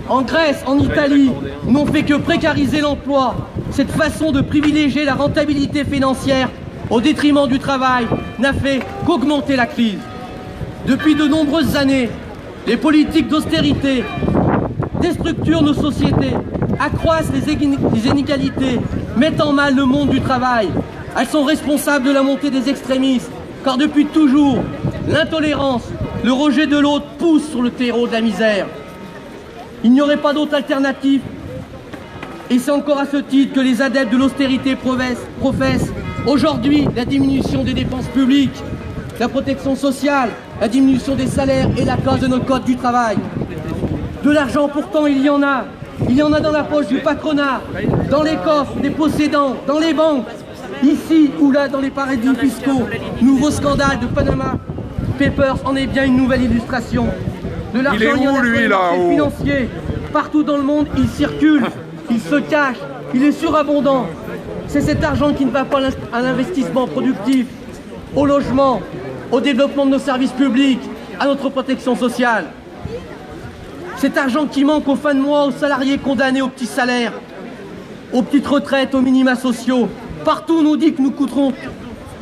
en Grèce, en Italie, n'ont fait que précariser l'emploi. Cette façon de privilégier la rentabilité financière au détriment du travail n'a fait qu'augmenter la crise. Depuis de nombreuses années, les politiques d'austérité déstructurent nos sociétés, accroissent les inégalités, mettent en mal le monde du travail. Elles sont responsables de la montée des extrémistes, car depuis toujours, l'intolérance, le rejet de l'autre pousse sur le terreau de la misère. Il n'y aurait pas d'autre alternative, et c'est encore à ce titre que les adeptes de l'austérité professent aujourd'hui la diminution des dépenses publiques, la protection sociale, la diminution des salaires et la casse de notre code du travail. De l'argent pourtant il y en a dans la poche du patronat, dans les coffres des possédants, dans les banques, ici ou là dans les paradis fiscaux. Nouveau scandale de Panama Papers en est bien une nouvelle illustration. De l'argent il y en a sur les marchés financiers, partout dans le monde il circule, il se cache, il est surabondant. C'est cet argent qui ne va pas à l'investissement productif, au logement, au développement de nos services publics, à notre protection sociale. Cet argent qui manque aux fins de mois aux salariés condamnés aux petits salaires, aux petites retraites, aux minima sociaux. Partout on nous dit que nous coûterons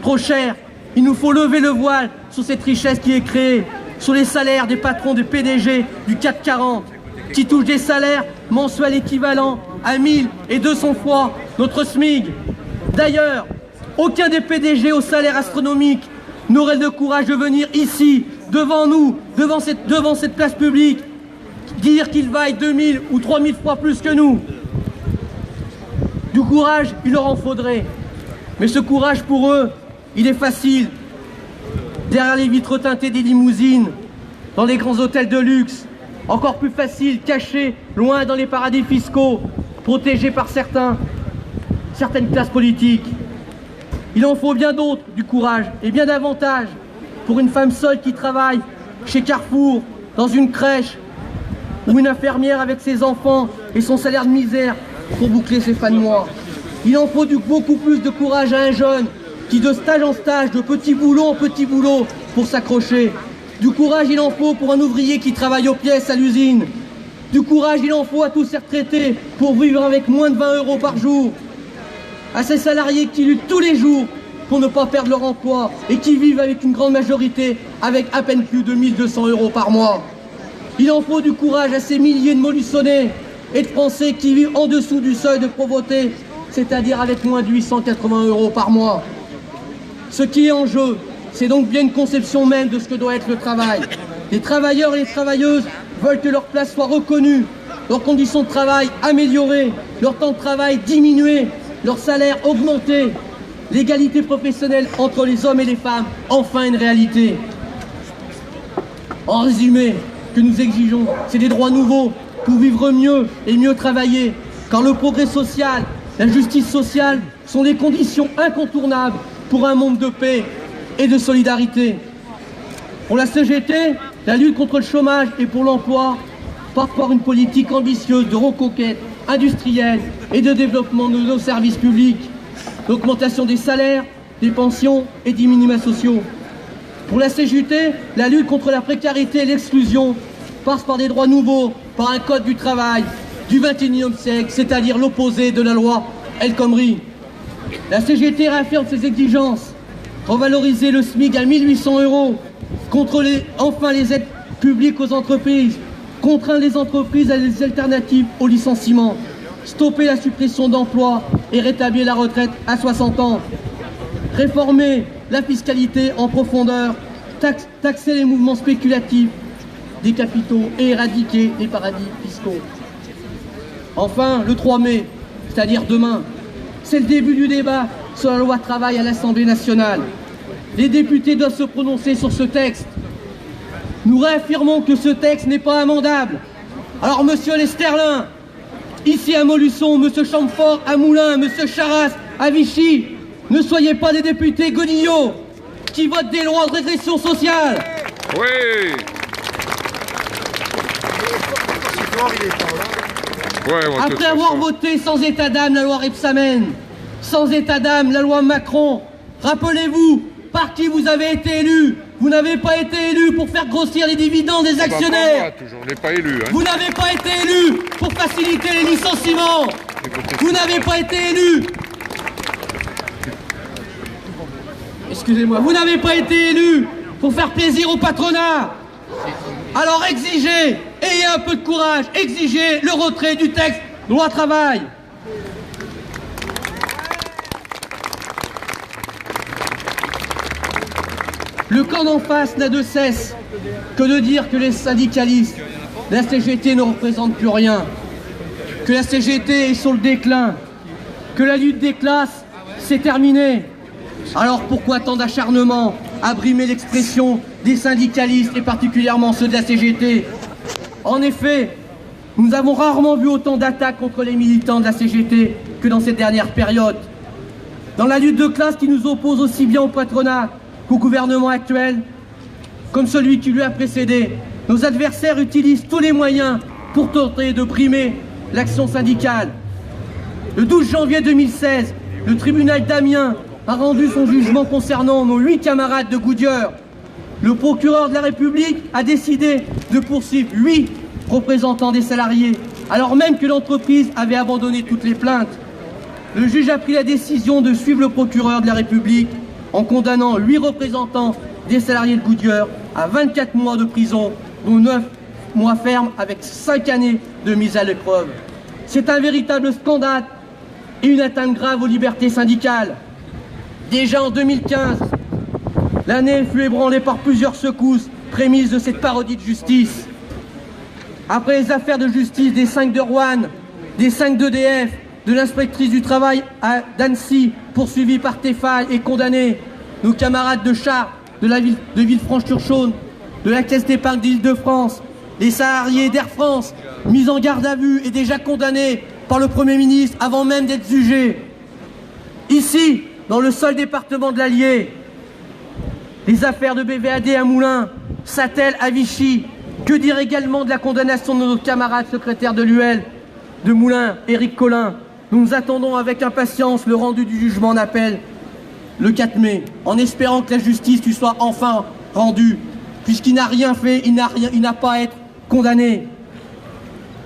trop cher. Il nous faut lever le voile sur cette richesse qui est créée, sur les salaires des patrons, des PDG du CAC 40, qui touchent des salaires mensuels équivalents à 1000 et 200 fois notre SMIC. D'ailleurs, aucun des PDG au salaire astronomique n'aurait le courage de venir ici, devant nous, devant cette place publique, dire qu'ils vaillent 2000 ou 3000 fois plus que nous. Du courage, il leur en faudrait. Mais ce courage pour eux, il est facile. Derrière les vitres teintées des limousines, dans les grands hôtels de luxe, encore plus facile, caché, loin dans les paradis fiscaux, protégés par certaines classes politiques. Il en faut bien d'autres, du courage, et bien davantage pour une femme seule qui travaille chez Carrefour, dans une crèche, ou une infirmière avec ses enfants et son salaire de misère pour boucler ses fins de mois. Il en faut beaucoup plus de courage à un jeune qui, de stage en stage, de petit boulot en petit boulot, pour s'accrocher. Du courage, il en faut pour un ouvrier qui travaille aux pièces à l'usine. Du courage, il en faut à tous ces retraités pour vivre avec moins de 20 € par jour. À ces salariés qui luttent tous les jours pour ne pas perdre leur emploi et qui vivent avec une grande majorité avec à peine plus de 1200 € par mois. Il en faut du courage à ces milliers de Molusonnais et de Français qui vivent en dessous du seuil de pauvreté, c'est-à-dire avec moins de 880 € par mois. Ce qui est en jeu, c'est donc bien une conception même de ce que doit être le travail. Les travailleurs et les travailleuses veulent que leur place soit reconnue, leurs conditions de travail améliorées, leur temps de travail diminué, leur salaire augmenté, l'égalité professionnelle entre les hommes et les femmes, enfin une réalité. En résumé, ce que nous exigeons, c'est des droits nouveaux pour vivre mieux et mieux travailler, car le progrès social, la justice sociale sont des conditions incontournables pour un monde de paix et de solidarité. Pour la CGT, la lutte contre le chômage et pour l'emploi passe par une politique ambitieuse de reconquête industrielle et de développement de nos services publics, l'augmentation des salaires, des pensions et des minima sociaux. Pour la CGT, la lutte contre la précarité et l'exclusion passe par des droits nouveaux, par un code du travail du XXIe siècle, c'est-à-dire l'opposé de la loi El Khomri. La CGT réaffirme ses exigences, revaloriser le SMIC à 1800 €, contrôler enfin les aides publiques aux entreprises, contraindre les entreprises à des alternatives au licenciement, stopper la suppression d'emplois et rétablir la retraite à 60 ans, réformer la fiscalité en profondeur, taxer les mouvements spéculatifs des capitaux et éradiquer les paradis fiscaux. Enfin, le 3 mai, c'est-à-dire demain, c'est le début du débat sur la loi travail à l'Assemblée nationale. Les députés doivent se prononcer sur ce texte. Nous réaffirmons que ce texte n'est pas amendable. Alors, monsieur Lesterlin, ici à Molusson, monsieur Chamfort à Moulins, monsieur Charras à Vichy, ne soyez pas des députés godillots qui votent des lois de régression sociale. Oui. Après avoir voté sans état d'âme la loi Rebsamen, sans état d'âme la loi Macron, rappelez-vous par qui vous avez été élus Vous n'avez pas été élu pour faire grossir les dividendes des actionnaires. On n'est pas élu. Vous n'avez pas été élu pour faciliter les licenciements. Vous n'avez pas été élu. Excusez-moi. Vous n'avez pas été élu pour faire plaisir au patronat. Alors exigez, ayez un peu de courage, exigez le retrait du texte loi travail. Le camp d'en face n'a de cesse que de dire que les syndicalistes, la CGT ne représente plus rien, que la CGT est sur le déclin, que la lutte des classes, c'est terminé. Alors pourquoi tant d'acharnement à brimer l'expression des syndicalistes et particulièrement ceux de la CGT? En effet, nous avons rarement vu autant d'attaques contre les militants de la CGT que dans cette dernière période. Dans la lutte de classe qui nous oppose aussi bien au patronat qu'au gouvernement actuel, comme celui qui lui a précédé, nos adversaires utilisent tous les moyens pour tenter de brimer l'action syndicale. Le 12 janvier 2016, le tribunal d'Amiens a rendu son jugement concernant nos 8 camarades de Goodyear. Le procureur de la République a décidé de poursuivre 8 représentants des salariés, alors même que l'entreprise avait abandonné toutes les plaintes. Le juge a pris la décision de suivre le procureur de la République en condamnant 8 représentants des salariés de Goodyear à 24 mois de prison, dont 9 mois fermes avec 5 années de mise à l'épreuve. C'est un véritable scandale et une atteinte grave aux libertés syndicales. Déjà en 2015, l'année fut ébranlée par plusieurs secousses prémices de cette parodie de justice. Après les affaires de justice des 5 de Rouen, des 5 d'EDF, de l'inspectrice du travail d'Annecy, poursuivie par Tefal et condamnée, nos camarades de Chartres, de Villefranche-sur-Saône, de la Caisse d'épargne d'Île-de-France, les salariés d'Air France, mis en garde à vue et déjà condamnés par le Premier ministre avant même d'être jugés. Ici, dans le seul département de l'Allier, les affaires de BVAD à Moulins, Sattel à Vichy, que dire également de la condamnation de notre camarade secrétaire de l'UL de Moulins, Éric Collin. Nous attendons avec impatience le rendu du jugement en appel le 4 mai, en espérant que la justice lui soit enfin rendue, puisqu'il n'a rien fait, il n'a pas à être condamné.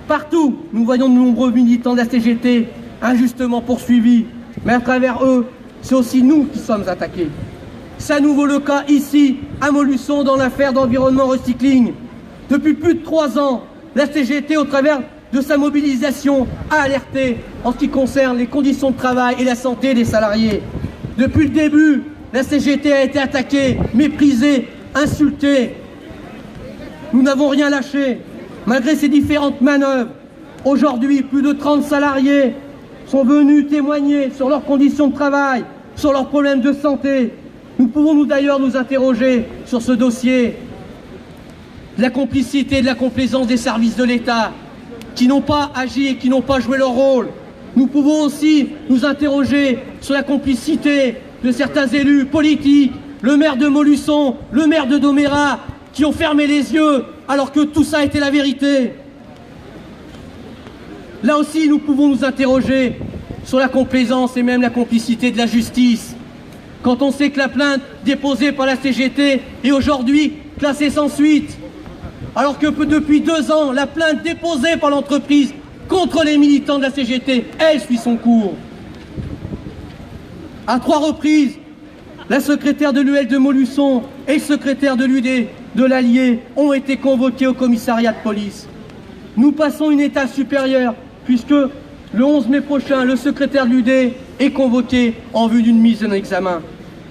Partout, nous voyons de nombreux militants de la CGT injustement poursuivis, mais à travers eux, c'est aussi nous qui sommes attaqués. C'est à nouveau le cas ici, à Montluçon, dans l'affaire d'environnement recycling. Depuis plus de 3 ans, la CGT, au travers de sa mobilisation, a alerté en ce qui concerne les conditions de travail et la santé des salariés. Depuis le début, la CGT a été attaquée, méprisée, insultée. Nous n'avons rien lâché, malgré ces différentes manœuvres. Aujourd'hui, plus de 30 salariés sont venus témoigner sur leurs conditions de travail, sur leurs problèmes de santé. Nous pouvons d'ailleurs nous interroger sur ce dossier de la complicité et de la complaisance des services de l'État qui n'ont pas agi et qui n'ont pas joué leur rôle. Nous pouvons aussi nous interroger sur la complicité de certains élus politiques, le maire de Montluçon, le maire de Domérat, qui ont fermé les yeux alors que tout ça a été la vérité. Là aussi, nous pouvons nous interroger sur la complaisance et même la complicité de la justice. Quand on sait que la plainte déposée par la CGT est aujourd'hui classée sans suite, alors que depuis 2 ans, la plainte déposée par l'entreprise contre les militants de la CGT, elle suit son cours. À 3 reprises, la secrétaire de l'UL de Montluçon et le secrétaire de l'UD de l'Allier ont été convoqués au commissariat de police. Nous passons une étape supérieure, puisque le 11 mai prochain, le secrétaire de l'UD est convoqué en vue d'une mise en examen.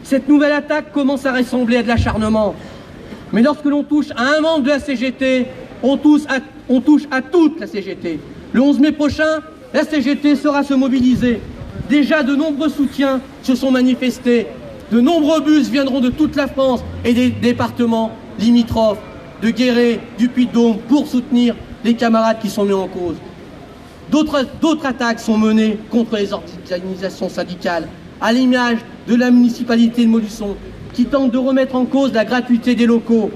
Cette nouvelle attaque commence à ressembler à de l'acharnement. Mais lorsque l'on touche à un membre de la CGT, on touche à toute la CGT. Le 11 mai prochain, la CGT saura se mobiliser. Déjà, de nombreux soutiens se sont manifestés. De nombreux bus viendront de toute la France et des départements limitrophes, de Guéret, du Puy-de-Dôme, pour soutenir les camarades qui sont mis en cause. D'autres attaques sont menées contre les organisations syndicales, à l'image de la municipalité de Montluçon, qui tente de remettre en cause la gratuité des locaux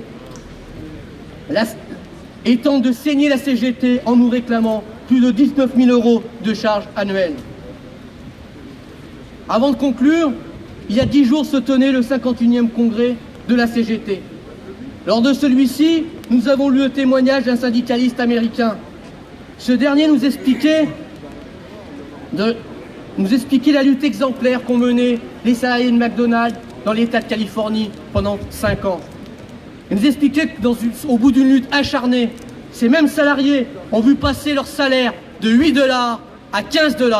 et tente de saigner la CGT en nous réclamant plus de 19 000 € de charges annuelles. Avant de conclure, il y a 10 jours se tenait le 51e congrès de la CGT. Lors de celui-ci, nous avons lu le témoignage d'un syndicaliste américain. Ce dernier nous expliquait la lutte exemplaire qu'ont menée les salariés de McDonald's dans l'État de Californie pendant 5 ans. Il nous expliquait qu'au bout d'une lutte acharnée, ces mêmes salariés ont vu passer leur salaire de 8 $ à 15 $.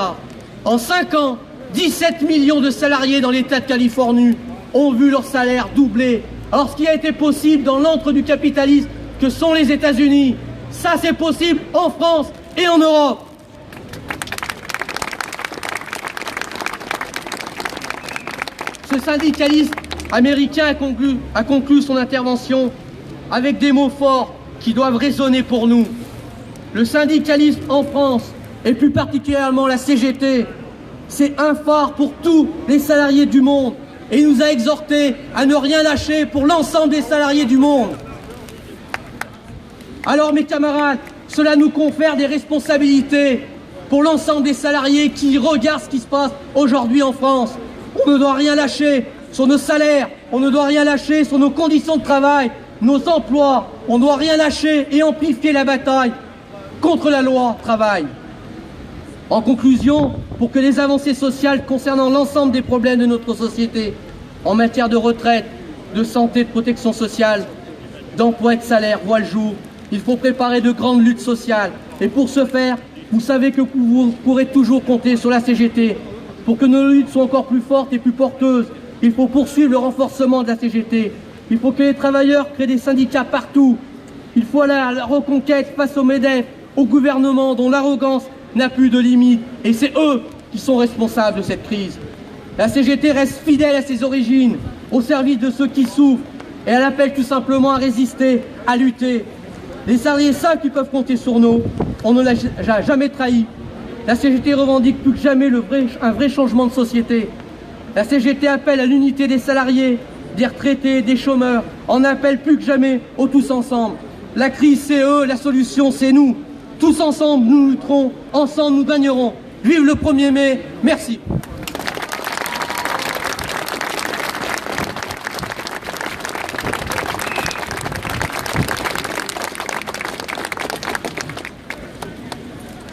En 5 ans, 17 millions de salariés dans l'État de Californie ont vu leur salaire doubler. Alors ce qui a été possible dans l'antre du capitalisme que sont les États-Unis, ça c'est possible en France et en Europe. Ce syndicaliste américain a conclu son intervention avec des mots forts qui doivent résonner pour nous. Le syndicalisme en France, et plus particulièrement la CGT, c'est un phare pour tous les salariés du monde et il nous a exhortés à ne rien lâcher pour l'ensemble des salariés du monde. Alors mes camarades, cela nous confère des responsabilités pour l'ensemble des salariés qui regardent ce qui se passe aujourd'hui en France. On ne doit rien lâcher sur nos salaires, on ne doit rien lâcher sur nos conditions de travail, nos emplois, on ne doit rien lâcher et amplifier la bataille contre la loi travail. En conclusion, pour que les avancées sociales concernant l'ensemble des problèmes de notre société, en matière de retraite, de santé, de protection sociale, d'emploi et de salaire voient le jour, il faut préparer de grandes luttes sociales. Et pour ce faire, vous savez que vous pourrez toujours compter sur la CGT. Pour que nos luttes soient encore plus fortes et plus porteuses, il faut poursuivre le renforcement de la CGT. Il faut que les travailleurs créent des syndicats partout. Il faut aller à la reconquête face au MEDEF, au gouvernement dont l'arrogance n'a plus de limite. Et c'est eux qui sont responsables de cette crise. La CGT reste fidèle à ses origines, au service de ceux qui souffrent. Et elle appelle tout simplement à résister, à lutter. Les salariés savent qu'ils peuvent compter sur nous. On ne l'a jamais trahi. La CGT revendique plus que jamais un vrai changement de société. La CGT appelle à l'unité des salariés, des retraités, des chômeurs. On appelle plus que jamais au tous ensemble. La crise c'est eux, la solution c'est nous. Tous ensemble nous lutterons, ensemble nous gagnerons. Vive le 1er mai, merci.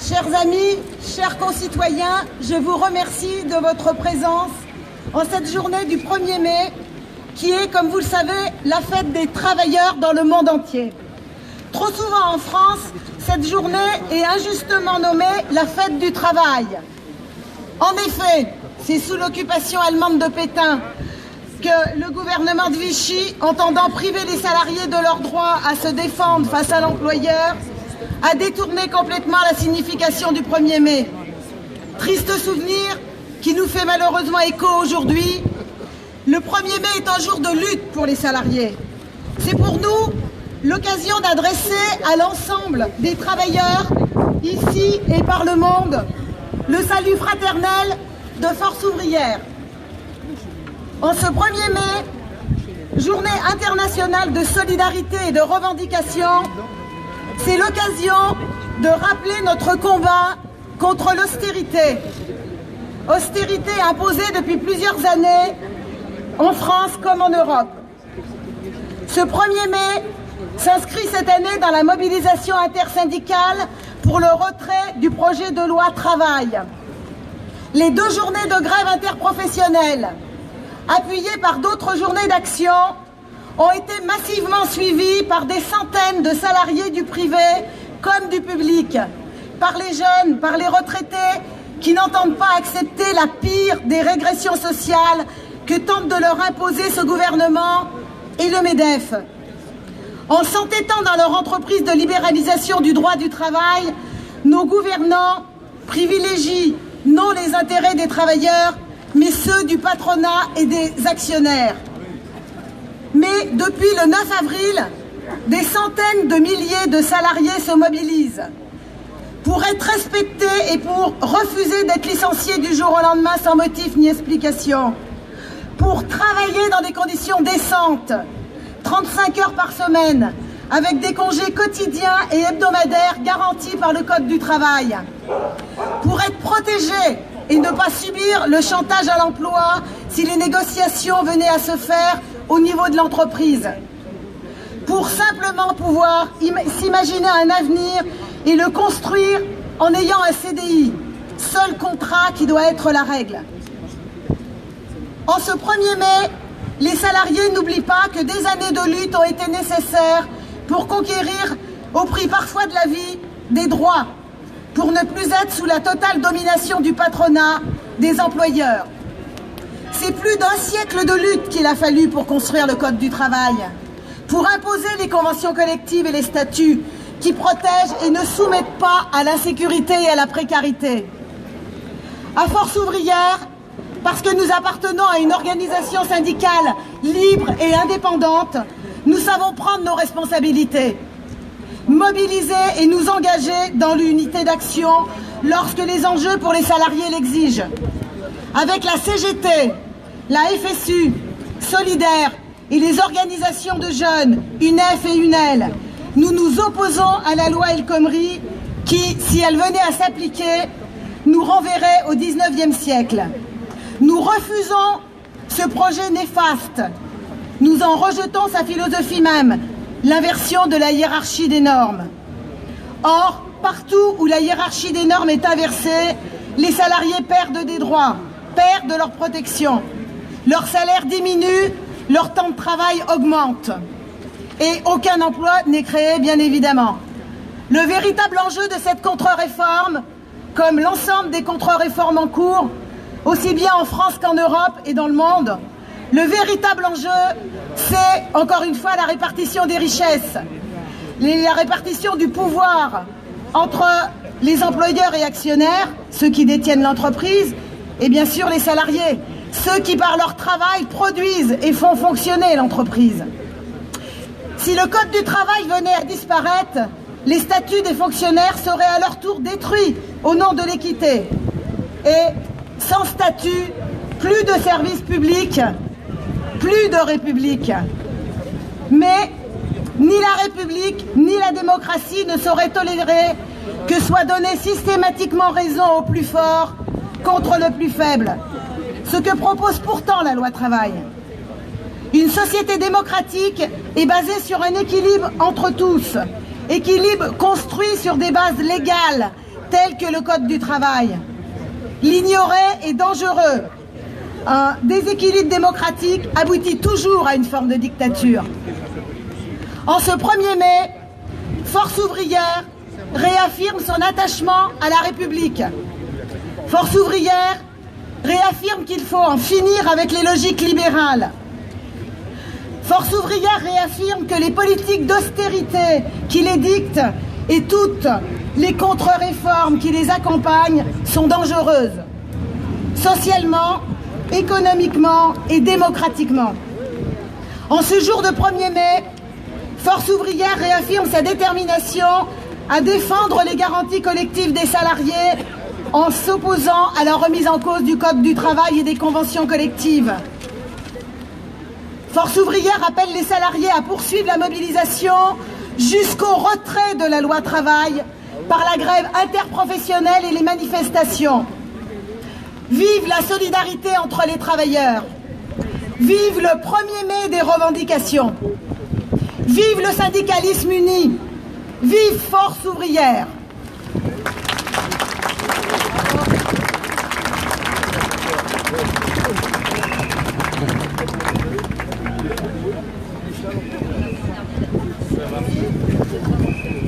Chers amis, chers concitoyens, je vous remercie de votre présence en cette journée du 1er mai, qui est, comme vous le savez, la fête des travailleurs dans le monde entier. Trop souvent en France, cette journée est injustement nommée la fête du travail. En effet, c'est sous l'occupation allemande de Pétain que le gouvernement de Vichy, entendant priver les salariés de leur droit à se défendre face à l'employeur, a détourné complètement la signification du 1er mai. Triste souvenir qui nous fait malheureusement écho aujourd'hui. Le 1er mai est un jour de lutte pour les salariés. C'est pour nous l'occasion d'adresser à l'ensemble des travailleurs, ici et par le monde, le salut fraternel de Force ouvrière. En ce 1er mai, journée internationale de solidarité et de revendication, c'est l'occasion de rappeler notre combat contre l'austérité. Austérité imposée depuis plusieurs années, en France comme en Europe. Ce 1er mai s'inscrit cette année dans la mobilisation intersyndicale pour le retrait du projet de loi travail. Les 2 journées de grève interprofessionnelle, appuyées par d'autres journées d'action, ont été massivement suivies par des centaines de salariés du privé comme du public, par les jeunes, par les retraités qui n'entendent pas accepter la pire des régressions sociales que tente de leur imposer ce gouvernement et le MEDEF. En s'entêtant dans leur entreprise de libéralisation du droit du travail, nos gouvernants privilégient non les intérêts des travailleurs, mais ceux du patronat et des actionnaires. Mais depuis le 9 avril, des centaines de milliers de salariés se mobilisent pour être respectés et pour refuser d'être licenciés du jour au lendemain sans motif ni explication, pour travailler dans des conditions décentes, 35 heures par semaine, avec des congés quotidiens et hebdomadaires garantis par le Code du travail, pour être protégés et ne pas subir le chantage à l'emploi si les négociations venaient à se faire au niveau de l'entreprise, pour simplement pouvoir s'imaginer un avenir et le construire en ayant un CDI, seul contrat qui doit être la règle. En ce 1er mai, les salariés n'oublient pas que des années de lutte ont été nécessaires pour conquérir, au prix parfois de la vie, des droits, pour ne plus être sous la totale domination du patronat, des employeurs. C'est plus d'1 siècle de lutte qu'il a fallu pour construire le Code du travail, pour imposer les conventions collectives et les statuts qui protègent et ne soumettent pas à l'insécurité et à la précarité. À Force ouvrière, parce que nous appartenons à une organisation syndicale libre et indépendante, nous savons prendre nos responsabilités, mobiliser et nous engager dans l'unité d'action lorsque les enjeux pour les salariés l'exigent. Avec la CGT, la FSU, Solidaire et les organisations de jeunes, UNEF et UNEL, nous nous opposons à la loi El Khomri qui, si elle venait à s'appliquer, nous renverrait au XIXe siècle. Nous refusons ce projet néfaste. Nous en rejetons sa philosophie même, l'inversion de la hiérarchie des normes. Or, partout où la hiérarchie des normes est inversée, les salariés perdent des droits, perdent leur protection. Leur salaire diminue, leur temps de travail augmente. Et aucun emploi n'est créé, bien évidemment. Le véritable enjeu de cette contre-réforme, comme l'ensemble des contre-réformes en cours, aussi bien en France qu'en Europe et dans le monde, le véritable enjeu, c'est, encore une fois, la répartition des richesses, la répartition du pouvoir entre les employeurs et actionnaires, ceux qui détiennent l'entreprise, et bien sûr les salariés, ceux qui par leur travail produisent et font fonctionner l'entreprise. Si le Code du travail venait à disparaître, les statuts des fonctionnaires seraient à leur tour détruits au nom de l'équité. Et sans statut, plus de services publics, plus de République. Mais ni la République, ni la démocratie ne sauraient tolérer que soit donné systématiquement raison au plus fort contre le plus faible. Ce que propose pourtant la loi travail. Une société démocratique est basée sur un équilibre entre tous, équilibre construit sur des bases légales telles que le Code du travail. L'ignorer est dangereux. Un déséquilibre démocratique aboutit toujours à une forme de dictature. En ce 1er mai, Force ouvrière réaffirme son attachement à la République. Force ouvrière réaffirme qu'il faut en finir avec les logiques libérales. Force ouvrière réaffirme que les politiques d'austérité qui les dictent et toutes les contre-réformes qui les accompagnent sont dangereuses, socialement, économiquement et démocratiquement. En ce jour de 1er mai, Force ouvrière réaffirme sa détermination à défendre les garanties collectives des salariés en s'opposant à la remise en cause du Code du travail et des conventions collectives. Force ouvrière appelle les salariés à poursuivre la mobilisation jusqu'au retrait de la loi travail par la grève interprofessionnelle et les manifestations. Vive la solidarité entre les travailleurs. Vive le 1er mai des revendications. Vive le syndicalisme uni. Vive Force ouvrière.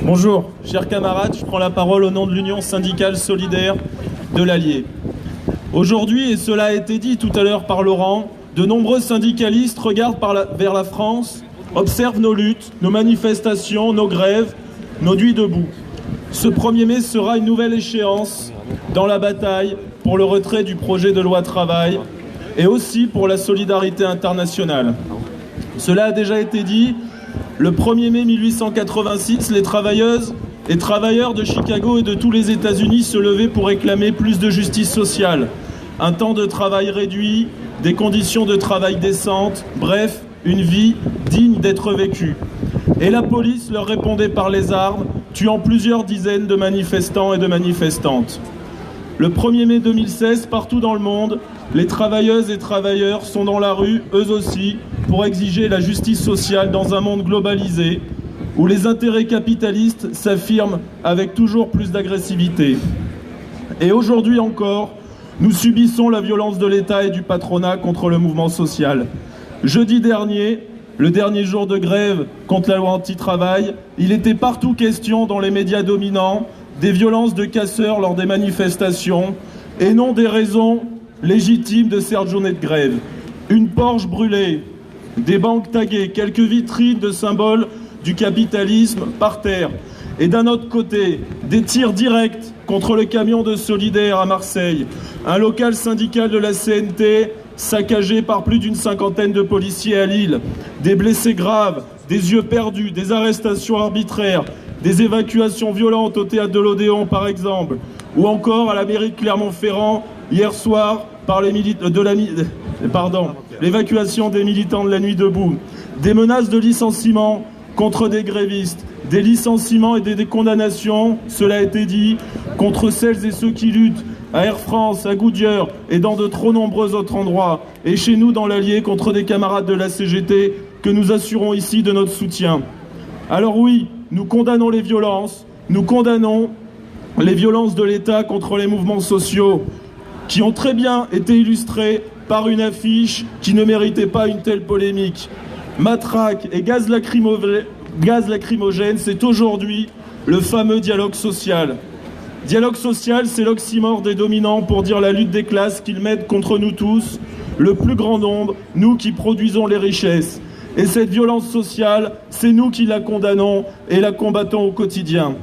Bonjour, chers camarades, je prends la parole au nom de l'Union syndicale solidaire de l'Allier. Aujourd'hui, et cela a été dit tout à l'heure par Laurent, de nombreux syndicalistes regardent vers la France, observent nos luttes, nos manifestations, nos grèves, nos nuits debout. Ce 1er mai sera une nouvelle échéance dans la bataille pour le retrait du projet de loi travail et aussi pour la solidarité internationale. Cela a déjà été dit, le 1er mai 1886, les travailleuses et travailleurs de Chicago et de tous les États-Unis se levaient pour réclamer plus de justice sociale, un temps de travail réduit, des conditions de travail décentes, bref, une vie digne d'être vécue. Et la police leur répondait par les armes, tuant plusieurs dizaines de manifestants et de manifestantes. Le 1er mai 2016, partout dans le monde, les travailleuses et travailleurs sont dans la rue, eux aussi, pour exiger la justice sociale dans un monde globalisé, où les intérêts capitalistes s'affirment avec toujours plus d'agressivité. Et aujourd'hui encore, nous subissons la violence de l'État et du patronat contre le mouvement social. Jeudi dernier, le dernier jour de grève contre la loi anti-travail, il était partout question dans les médias dominants des violences de casseurs lors des manifestations et non des raisons légitimes de cette journée de grève. Une Porsche brûlée, des banques taguées, quelques vitrines de symboles du capitalisme par terre. Et d'un autre côté, des tirs directs contre le camion de Solidaire à Marseille, un local syndical de la CNT saccagé par plus d'une cinquantaine de policiers à Lille, des blessés graves, des yeux perdus, des arrestations arbitraires, des évacuations violentes au théâtre de l'Odéon par exemple, ou encore à la mairie de Clermont-Ferrand hier soir par l'évacuation des militants de la Nuit debout, des menaces de licenciement contre des grévistes, des licenciements et des condamnations, cela a été dit, contre celles et ceux qui luttent à Air France, à Goodyear et dans de trop nombreux autres endroits, et chez nous dans l'Allier contre des camarades de la CGT que nous assurons ici de notre soutien. Alors oui, nous condamnons les violences de l'État contre les mouvements sociaux, qui ont très bien été illustrés par une affiche qui ne méritait pas une telle polémique. Matraques et gaz lacrymogène, c'est aujourd'hui le fameux dialogue social. Dialogue social, c'est l'oxymore des dominants pour dire la lutte des classes qu'ils mettent contre nous tous, le plus grand nombre, nous qui produisons les richesses. Et cette violence sociale, c'est nous qui la condamnons et la combattons au quotidien.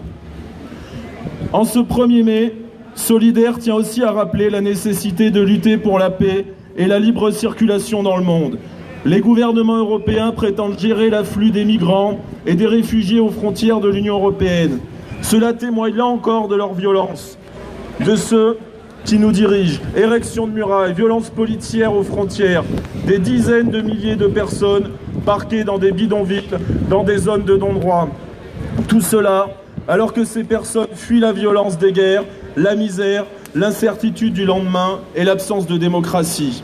En ce 1er mai, Solidaire tient aussi à rappeler la nécessité de lutter pour la paix et la libre circulation dans le monde. Les gouvernements européens prétendent gérer l'afflux des migrants et des réfugiés aux frontières de l'Union européenne. Cela témoigne là encore de leur violence, de ceux qui nous dirigent. Érection de murailles, violence policière aux frontières, des dizaines de milliers de personnes parquées dans des bidonvilles, dans des zones de non-droit. Tout cela alors que ces personnes fuient la violence des guerres, la misère, l'incertitude du lendemain et l'absence de démocratie.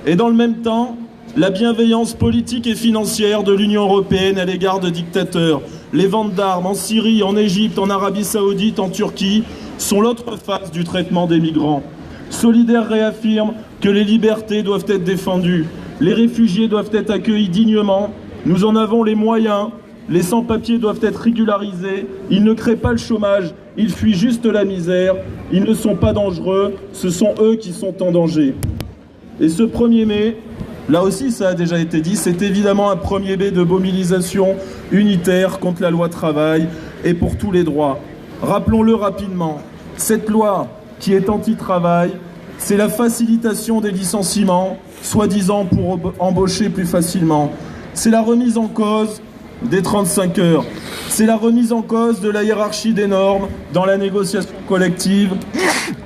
Et dans le même temps, la bienveillance politique et financière de l'Union européenne à l'égard de dictateurs, les ventes d'armes en Syrie, en Égypte, en Arabie Saoudite, en Turquie, sont l'autre face du traitement des migrants. Solidaire réaffirme que les libertés doivent être défendues, les réfugiés doivent être accueillis dignement, nous en avons les moyens, les sans-papiers doivent être régularisés, ils ne créent pas le chômage, ils fuient juste la misère, ils ne sont pas dangereux, ce sont eux qui sont en danger. Et ce 1er mai, là aussi ça a déjà été dit, c'est évidemment un 1er mai de mobilisation unitaire contre la loi travail et pour tous les droits. Rappelons-le rapidement, cette loi qui est anti-travail, c'est la facilitation des licenciements, soi-disant pour embaucher plus facilement. C'est la remise en cause des 35 heures. C'est la remise en cause de la hiérarchie des normes dans la négociation collective,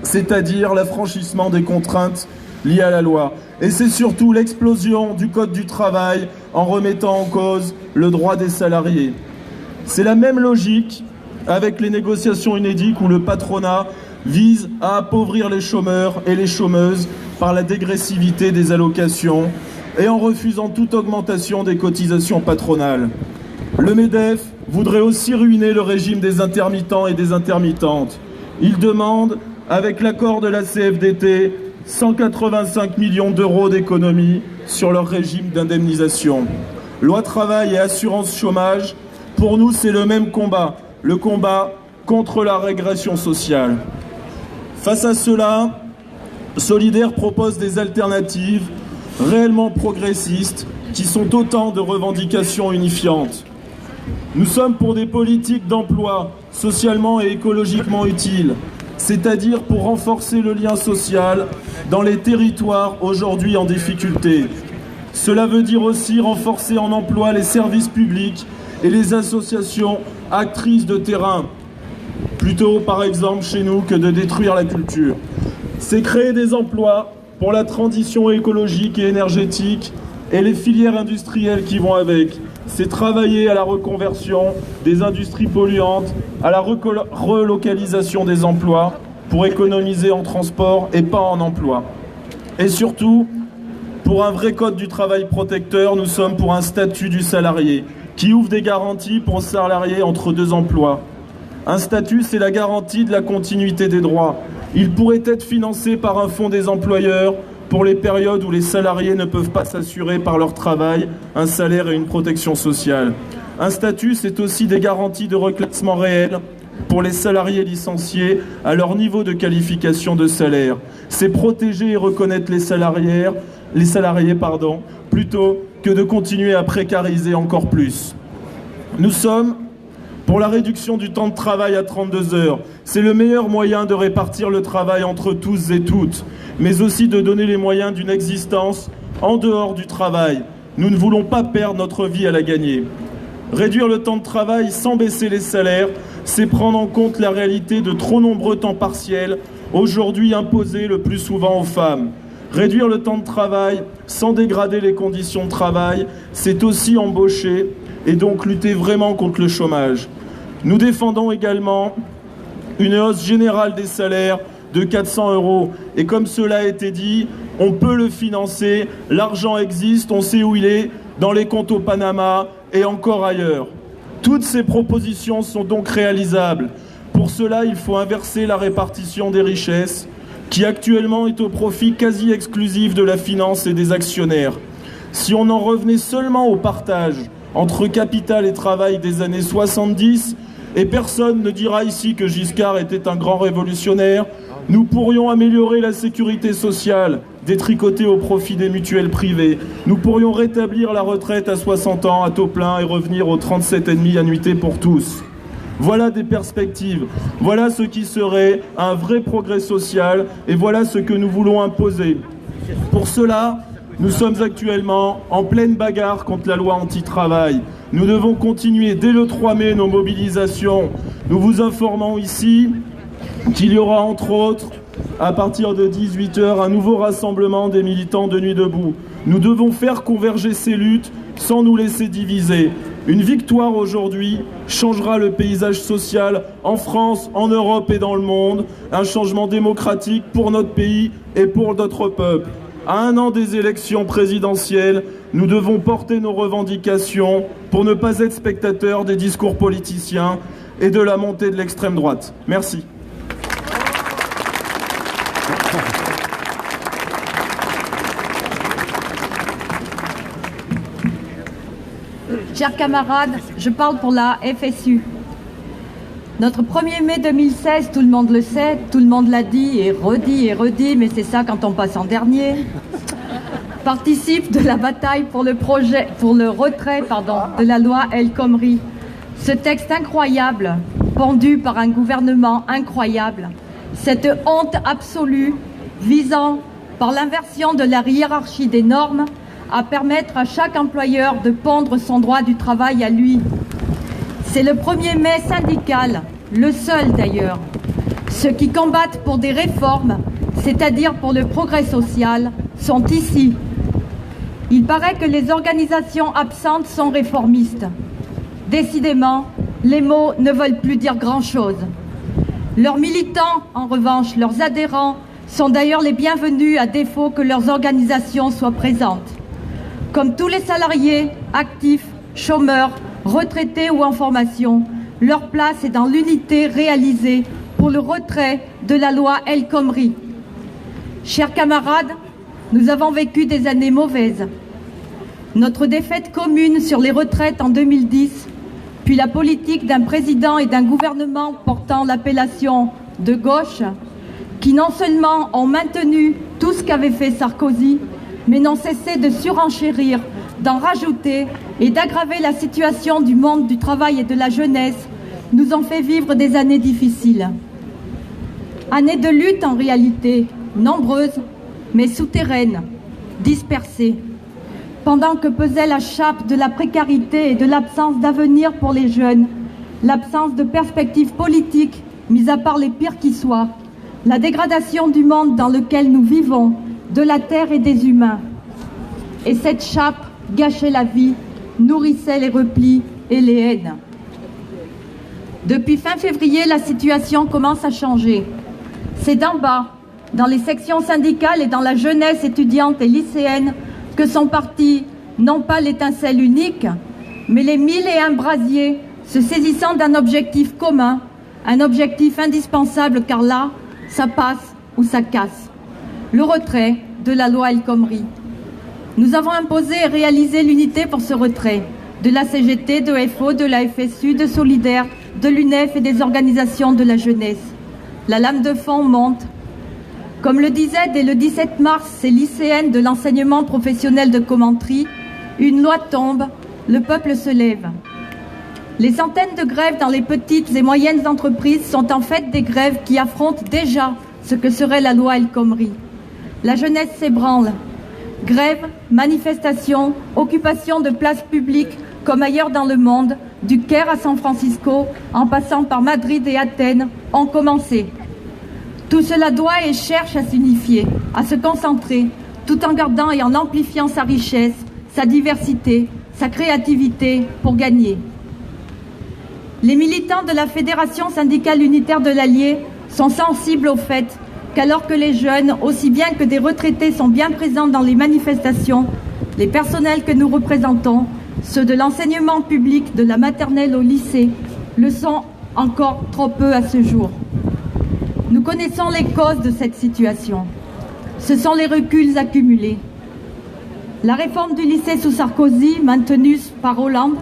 c'est-à-dire l'affranchissement des contraintes liées à la loi. Et c'est surtout l'explosion du Code du travail en remettant en cause le droit des salariés. C'est la même logique avec les négociations UNEDIC où le patronat vise à appauvrir les chômeurs et les chômeuses par la dégressivité des allocations et en refusant toute augmentation des cotisations patronales. Le MEDEF voudrait aussi ruiner le régime des intermittents et des intermittentes. Il demande, avec l'accord de la CFDT, 185 millions d'euros d'économies sur leur régime d'indemnisation. Loi travail et assurance chômage, pour nous c'est le même combat, le combat contre la régression sociale. Face à cela, Solidaire propose des alternatives réellement progressistes qui sont autant de revendications unifiantes. Nous sommes pour des politiques d'emploi socialement et écologiquement utiles, c'est-à-dire pour renforcer le lien social dans les territoires aujourd'hui en difficulté. Cela veut dire aussi renforcer en emploi les services publics et les associations actrices de terrain, plutôt par exemple chez nous que de détruire la culture. C'est créer des emplois pour la transition écologique et énergétique et les filières industrielles qui vont avec. C'est travailler à la reconversion des industries polluantes, à la relocalisation des emplois pour économiser en transport et pas en emploi. Et surtout, pour un vrai code du travail protecteur, nous sommes pour un statut du salarié qui ouvre des garanties pour le salarié entre deux emplois. Un statut, c'est la garantie de la continuité des droits. Il pourrait être financé par un fonds des employeurs pour les périodes où les salariés ne peuvent pas s'assurer par leur travail un salaire et une protection sociale. Un statut, c'est aussi des garanties de reclassement réel pour les salariés licenciés à leur niveau de qualification de salaire. C'est protéger et reconnaître les salariés, plutôt que de continuer à précariser encore plus. Nous sommes pour la réduction du temps de travail à 32 heures. C'est le meilleur moyen de répartir le travail entre tous et toutes, mais aussi de donner les moyens d'une existence en dehors du travail. Nous ne voulons pas perdre notre vie à la gagner. Réduire le temps de travail sans baisser les salaires, c'est prendre en compte la réalité de trop nombreux temps partiels, aujourd'hui imposés le plus souvent aux femmes. Réduire le temps de travail sans dégrader les conditions de travail, c'est aussi embaucher et donc lutter vraiment contre le chômage. Nous défendons également une hausse générale des salaires de 400 €. Et comme cela a été dit, on peut le financer, l'argent existe, on sait où il est, dans les comptes au Panama et encore ailleurs. Toutes ces propositions sont donc réalisables. Pour cela, il faut inverser la répartition des richesses, qui actuellement est au profit quasi exclusif de la finance et des actionnaires. Si on en revenait seulement au partage entre capital et travail des années 70, et personne ne dira ici que Giscard était un grand révolutionnaire, nous pourrions améliorer la sécurité sociale, détricotée au profit des mutuelles privées. Nous pourrions rétablir la retraite à 60 ans à taux plein et revenir aux 37,5 annuités pour tous. Voilà des perspectives, voilà ce qui serait un vrai progrès social et voilà ce que nous voulons imposer. Pour cela, nous sommes actuellement en pleine bagarre contre la loi anti-travail. Nous devons continuer dès le 3 mai nos mobilisations. Nous vous informons ici qu'il y aura entre autres, à partir de 18 h, un nouveau rassemblement des militants de Nuit debout. Nous devons faire converger ces luttes sans nous laisser diviser. Une victoire aujourd'hui changera le paysage social en France, en Europe et dans le monde. Un changement démocratique pour notre pays et pour notre peuple. À un an des élections présidentielles, nous devons porter nos revendications pour ne pas être spectateurs des discours politiciens et de la montée de l'extrême droite. Merci. Chers camarades, je parle pour la FSU. Notre 1er mai 2016, tout le monde le sait, tout le monde l'a dit et redit, mais c'est ça quand on passe en dernier, participe de la bataille pour le retrait de la loi El Khomri. Ce texte incroyable, pendu par un gouvernement incroyable, cette honte absolue visant, par l'inversion de la hiérarchie des normes, à permettre à chaque employeur de pondre son droit du travail à lui. C'est le 1er mai syndical, le seul d'ailleurs. Ceux qui combattent pour des réformes, c'est-à-dire pour le progrès social, sont ici. Il paraît que les organisations absentes sont réformistes. Décidément, les mots ne veulent plus dire grand-chose. Leurs militants, en revanche, leurs adhérents, sont d'ailleurs les bienvenus à défaut que leurs organisations soient présentes. Comme tous les salariés, actifs, chômeurs, retraités ou en formation, leur place est dans l'unité réalisée pour le retrait de la loi El Khomri. Chers camarades, nous avons vécu des années mauvaises. Notre défaite commune sur les retraites en 2010, puis la politique d'un président et d'un gouvernement portant l'appellation de gauche, qui non seulement ont maintenu tout ce qu'avait fait Sarkozy, mais n'ont cessé de surenchérir, d'en rajouter et d'aggraver la situation du monde du travail et de la jeunesse, nous ont fait vivre des années difficiles. Années de lutte en réalité, nombreuses, mais souterraines, dispersées. Pendant que pesait la chape de la précarité et de l'absence d'avenir pour les jeunes, l'absence de perspectives politiques, mis à part les pires qui soient, la dégradation du monde dans lequel nous vivons, de la terre et des humains. Et cette chape gâchait la vie, nourrissait les replis et les haines. Depuis fin février, la situation commence à changer. C'est d'en bas, dans les sections syndicales et dans la jeunesse étudiante et lycéenne, que sont partis non pas l'étincelle unique, mais les 1001 brasiers se saisissant d'un objectif commun, un objectif indispensable car là, ça passe ou ça casse. Le retrait de la loi El Khomri. Nous avons imposé et réalisé l'unité pour ce retrait, de la CGT, de FO, de la FSU, de Solidaire, de l'UNEF et des organisations de la jeunesse. La lame de fond monte. Comme le disaient dès le 17 mars ces lycéennes de l'enseignement professionnel de Commentry, une loi tombe, le peuple se lève. Les centaines de grèves dans les petites et moyennes entreprises sont en fait des grèves qui affrontent déjà ce que serait la loi El Khomri. La jeunesse s'ébranle. Grève, manifestations, occupation de places publiques comme ailleurs dans le monde, du Caire à San Francisco, en passant par Madrid et Athènes, ont commencé. Tout cela doit et cherche à s'unifier, à se concentrer, tout en gardant et en amplifiant sa richesse, sa diversité, sa créativité pour gagner. Les militants de la Fédération syndicale unitaire de l'Allier sont sensibles au fait qu'alors que les jeunes, aussi bien que des retraités, sont bien présents dans les manifestations, les personnels que nous représentons, ceux de l'enseignement public, de la maternelle au lycée, le sont encore trop peu à ce jour. Nous connaissons les causes de cette situation. Ce sont les reculs accumulés. La réforme du lycée sous Sarkozy, maintenue par Hollande,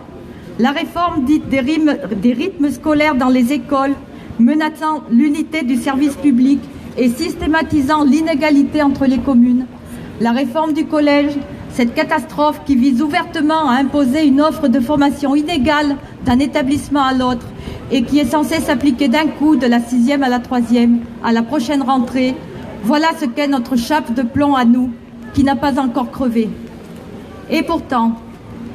la réforme dite des rythmes scolaires dans les écoles, menaçant l'unité du service public et systématisant l'inégalité entre les communes, la réforme du collège, cette catastrophe qui vise ouvertement à imposer une offre de formation inégale d'un établissement à l'autre et qui est censée s'appliquer d'un coup de la 6e à la 3e, à la prochaine rentrée, voilà ce qu'est notre chape de plomb à nous, qui n'a pas encore crevé. Et pourtant,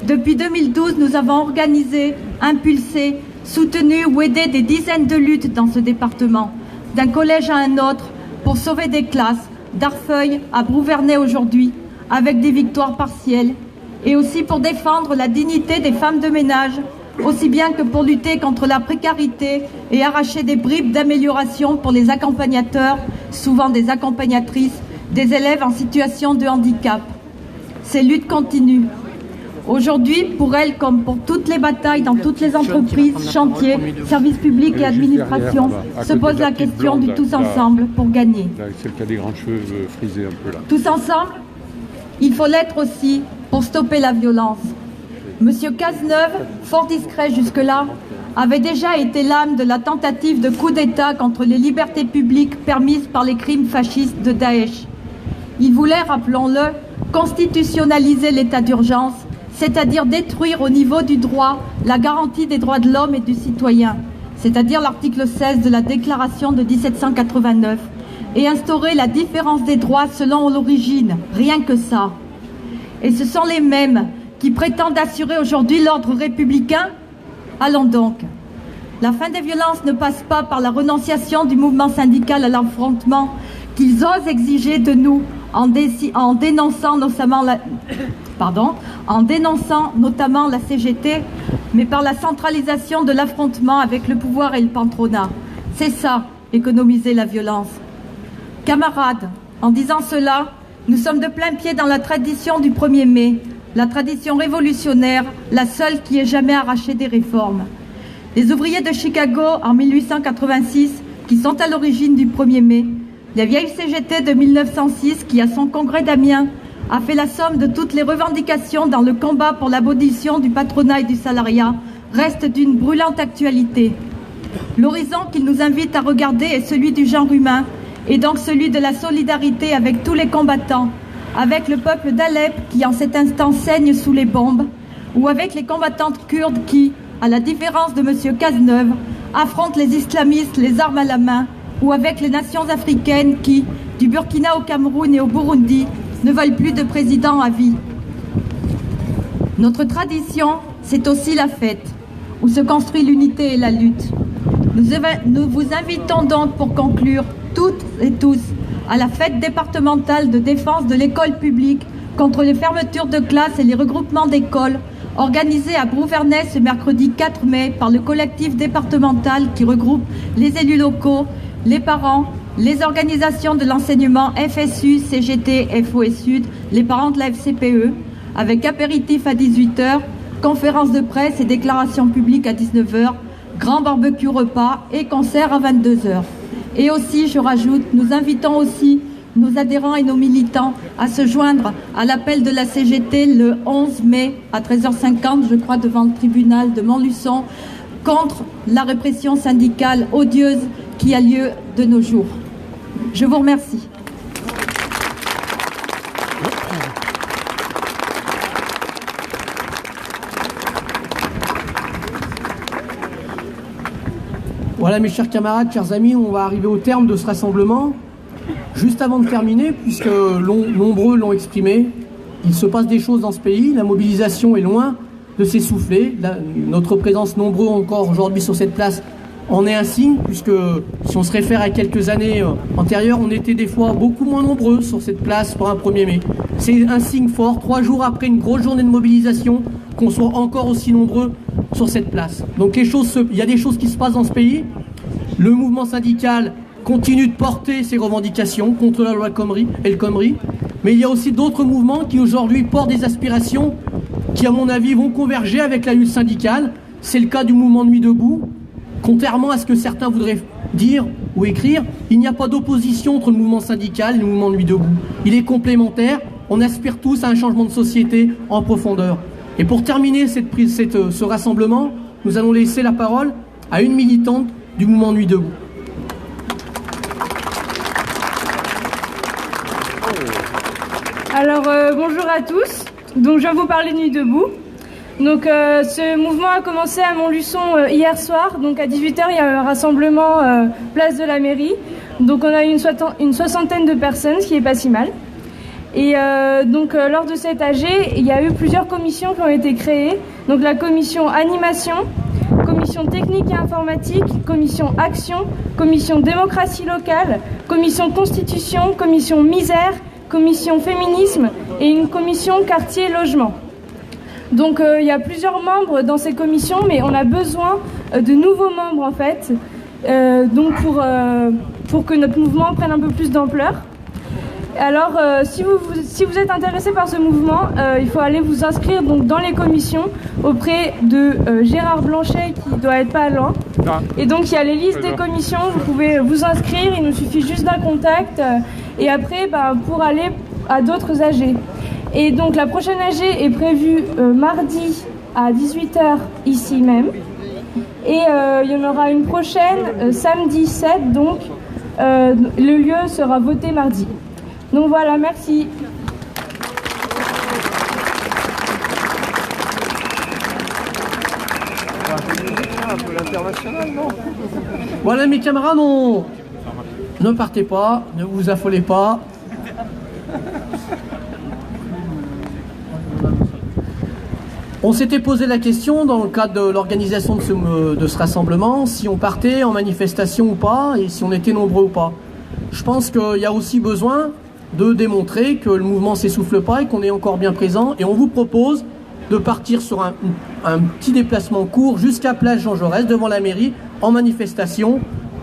depuis 2012, nous avons organisé, impulsé, soutenu ou aidé des dizaines de luttes dans ce département, d'un collège à un autre, pour sauver des classes, d'Arfeuil à Brouvernais aujourd'hui, avec des victoires partielles, et aussi pour défendre la dignité des femmes de ménage, aussi bien que pour lutter contre la précarité et arracher des bribes d'amélioration pour les accompagnateurs, souvent des accompagnatrices, des élèves en situation de handicap. Ces luttes continuent. Aujourd'hui, pour elles, comme pour toutes les batailles dans toutes les entreprises, chantiers, services publics et administrations, se pose la question du tous ensemble pour gagner. Celle qui a des grands cheveux frisés un peu là. Tous ensemble, il faut l'être aussi pour stopper la violence. Monsieur Cazeneuve, fort discret jusque-là, avait déjà été l'âme de la tentative de coup d'État contre les libertés publiques permises par les crimes fascistes de Daesh. Il voulait, rappelons-le, constitutionnaliser l'état d'urgence, c'est-à-dire détruire au niveau du droit la garantie des droits de l'homme et du citoyen, c'est-à-dire l'article 16 de la Déclaration de 1789, et instaurer la différence des droits selon l'origine, rien que ça. Et ce sont les mêmes qui prétendent assurer aujourd'hui l'ordre républicain? Allons donc. La fin des violences ne passe pas par la renonciation du mouvement syndical à l'affrontement qu'ils osent exiger de nous en dénonçant notamment la CGT, mais par la centralisation de l'affrontement avec le pouvoir et le patronat. C'est ça, économiser la violence. Camarades, en disant cela, nous sommes de plein pied dans la tradition du 1er mai, la tradition révolutionnaire, la seule qui ait jamais arraché des réformes. Les ouvriers de Chicago en 1886, qui sont à l'origine du 1er mai, la vieille CGT de 1906, qui à son congrès d'Amiens a fait la somme de toutes les revendications dans le combat pour l'abolition du patronat et du salariat, restent d'une brûlante actualité. L'horizon qu'il nous invite à regarder est celui du genre humain, et donc celui de la solidarité avec tous les combattants, avec le peuple d'Alep qui en cet instant saigne sous les bombes, ou avec les combattantes kurdes qui, à la différence de M. Cazeneuve, affrontent les islamistes les armes à la main, ou avec les nations africaines qui, du Burkina au Cameroun et au Burundi, ne veulent plus de président à vie. Notre tradition, c'est aussi la fête, où se construit l'unité et la lutte. Nous vous invitons donc pour conclure, toutes et tous, à la fête départementale de défense de l'école publique contre les fermetures de classes et les regroupements d'écoles, organisée à Brouvernais ce mercredi 4 mai par le collectif départemental qui regroupe les élus locaux, les parents, les organisations de l'enseignement FSU, CGT, FO et Sud, les parents de la FCPE, avec apéritif à 18h, conférence de presse et déclaration publique à 19h, grand barbecue repas et concert à 22h. Et aussi, je rajoute, nous invitons aussi nos adhérents et nos militants à se joindre à l'appel de la CGT le 11 mai à 13h50, je crois, devant le tribunal de Montluçon, contre la répression syndicale odieuse qui a lieu de nos jours. Je vous remercie. Voilà mes chers camarades, chers amis, on va arriver au terme de ce rassemblement. Juste avant de terminer, puisque nombreux l'ont exprimé, il se passe des choses dans ce pays, la mobilisation est loin de s'essouffler. Notre présence nombreux encore aujourd'hui sur cette place en est un signe, puisque si on se réfère à quelques années antérieures, on était des fois beaucoup moins nombreux sur cette place pour un 1er mai. C'est un signe fort, 3 jours après une grosse journée de mobilisation, qu'on soit encore aussi nombreux sur cette place. Donc il y a des choses qui se passent dans ce pays. Le mouvement syndical continue de porter ses revendications contre la loi El Khomri, mais il y a aussi d'autres mouvements qui aujourd'hui portent des aspirations qui, à mon avis, vont converger avec la lutte syndicale. C'est le cas du mouvement Nuit debout. Contrairement à ce que certains voudraient dire ou écrire, il n'y a pas d'opposition entre le mouvement syndical et le mouvement Nuit debout. Il est complémentaire. On aspire tous à un changement de société en profondeur. Et pour terminer ce rassemblement, nous allons laisser la parole à une militante du mouvement Nuit debout. Alors bonjour à tous, donc je vais vous parler de Nuit debout. Donc ce mouvement a commencé à Montluçon hier soir, donc à 18h il y a eu un rassemblement place de la mairie. Donc on a eu une soixantaine de personnes, ce qui est pas si mal. Et lors de cet AG, il y a eu plusieurs commissions qui ont été créées. Donc la commission animation, commission technique et informatique, commission action, commission démocratie locale, commission constitution, commission misère, commission féminisme et une commission quartier logement. Donc il y a plusieurs membres dans ces commissions, mais on a besoin de nouveaux membres en fait, pour que notre mouvement prenne un peu plus d'ampleur. Alors si vous êtes intéressé par ce mouvement, il faut aller vous inscrire donc dans les commissions auprès de Gérard Blanchet qui doit être pas loin. Et donc il y a les listes des commissions, vous pouvez vous inscrire, il nous suffit juste d'un contact et après pour aller à d'autres AG. Et donc la prochaine AG est prévue mardi à 18h ici même. Et il y en aura une prochaine samedi 7, donc le lieu sera voté mardi. Donc voilà, merci. Voilà mes camarades, ne partez pas, ne vous affolez pas. On s'était posé la question dans le cadre de l'organisation de ce rassemblement, si on partait en manifestation ou pas, et si on était nombreux ou pas. Je pense qu'il y a aussi besoin de démontrer que le mouvement ne s'essouffle pas et qu'on est encore bien présent. Et on vous propose de partir sur un petit déplacement court jusqu'à Place Jean Jaurès, devant la mairie, en manifestation.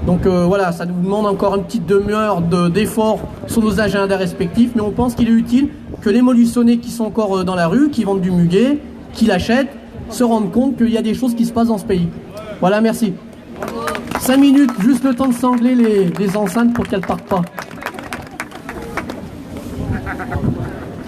Donc voilà, ça nous demande encore une petite demi-heure d'effort sur nos agendas respectifs, mais on pense qu'il est utile que les Montluçonnais qui sont encore dans la rue, qui vendent du muguet, qui l'achètent, se rendent compte qu'il y a des choses qui se passent dans ce pays. Voilà, merci. 5 minutes, juste le temps de sangler les enceintes pour qu'elles ne partent pas.